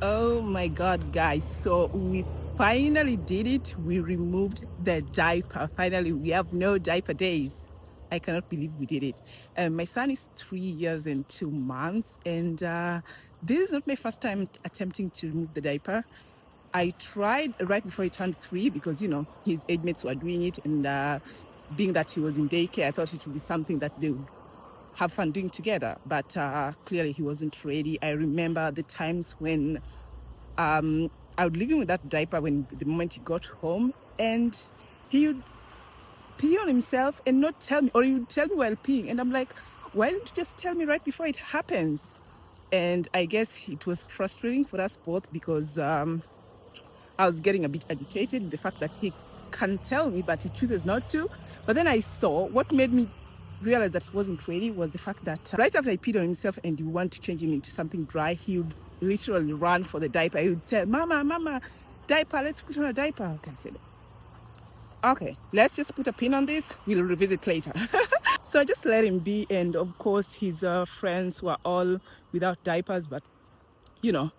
Oh my God, guys. So we finally did it. We removed the diaper. Finally, we have no diaper days. I cannot believe we did it. My son is 3 years and 2 months, and this is not my first time attempting to remove the diaper. I tried right before he turned 3 because, his age mates were doing it, and being that he was in daycare, I thought it would be something that they would have fun doing together. But clearly, he wasn't ready. I remember the times when I would leave him with that diaper when the moment he got home, and he would pee on himself and not tell me, or he would tell me while peeing, and I'm like, why didn't you just tell me right before it happens? And I guess it was frustrating for us both because I was getting a bit agitated with the fact that he can tell me, but he chooses not to. But then I saw what made me realize that he wasn't ready was the fact that right after I peed on himself and you want to change him into something dry, he would literally run for the diaper. He would say, Mama, diaper, let's put on a diaper. Okay, I said, okay, let's just put a pin on this. We'll revisit later. So I just let him be. And of course, his friends were all without diapers, but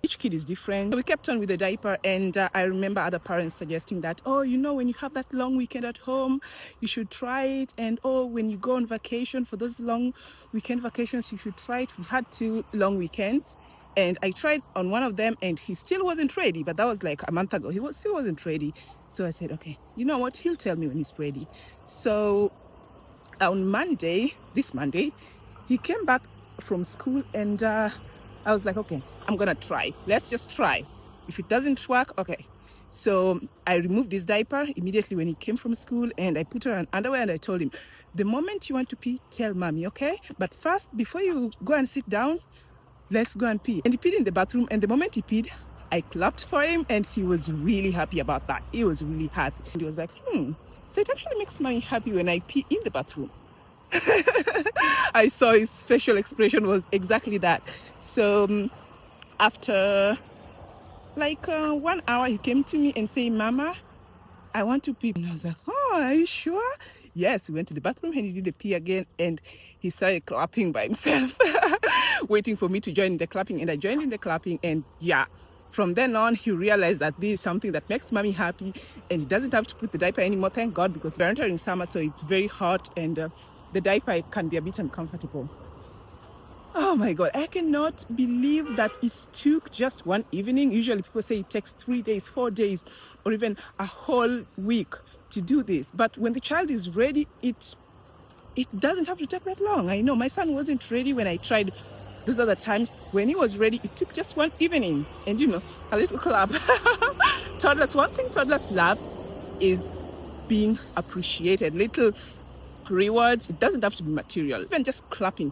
each kid is different. We kept on with the diaper, and I remember other parents suggesting that, oh, when you have that long weekend at home, you should try it. And oh, when you go on vacation for those long weekend vacations, you should try it. We had 2 long weekends, and I tried on one of them, and he still wasn't ready. But that was like a month ago. Still wasn't ready. So I said, okay, you know what? He'll tell me when he's ready. So on this Monday, he came back from school, and I was like, okay, I'm gonna try. Let's just try. If it doesn't work, okay. So I removed his diaper immediately when he came from school, and I put her on underwear, and I told him, the moment you want to pee, tell mommy, okay? But first, before you go and sit down, let's go and pee. And he peed in the bathroom, and the moment he peed, I clapped for him, and he was really happy about that. He was really happy. And he was like, so it actually makes mommy happy when I pee in the bathroom. I saw his facial expression was exactly that. So after like 1 hour, he came to me and said, Mama, I want to pee. And I was like, oh, are you sure? Yes, we went to the bathroom and he did the pee again, and he started clapping by himself, waiting for me to join in the clapping. And I joined in the clapping, and yeah, from then on, he realized that this is something that makes mommy happy, and he doesn't have to put the diaper anymore, thank God, because we're entering summer, so it's very hot, and the diaper can be a bit uncomfortable. Oh my God, I cannot believe that it took just one evening. Usually people say it takes 3 days, 4 days, or even a whole week to do this. But when the child is ready, it doesn't have to take that long. I know my son wasn't ready when I tried those other times. When he was ready, it took just one evening, and a little clap. One thing toddlers love is being appreciated. Little rewards. It doesn't have to be material. Even just clapping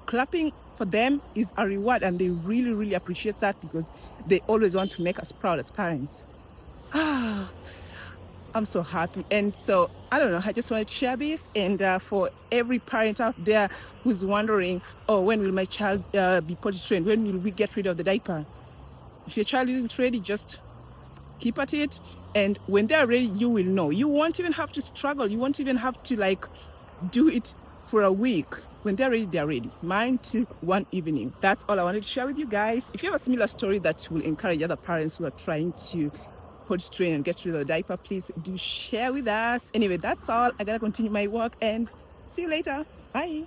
for them is a reward, and they really, really appreciate that because they always want to make us proud as parents. I'm so happy. And so, I don't know, I just wanted to share this. And for every parent out there who's wondering, oh, when will my child be potty trained? When will we get rid of the diaper? If your child isn't ready, just keep at it. And when they're ready, you will know. You won't even have to struggle. You won't even have to do it for a week. When they're ready, they're ready. Mine took one evening. That's all I wanted to share with you guys. If you have a similar story that will encourage other parents who are trying to potty train and get rid of the diaper, please do share with us. Anyway, that's all. I gotta continue my work, and see you later. Bye.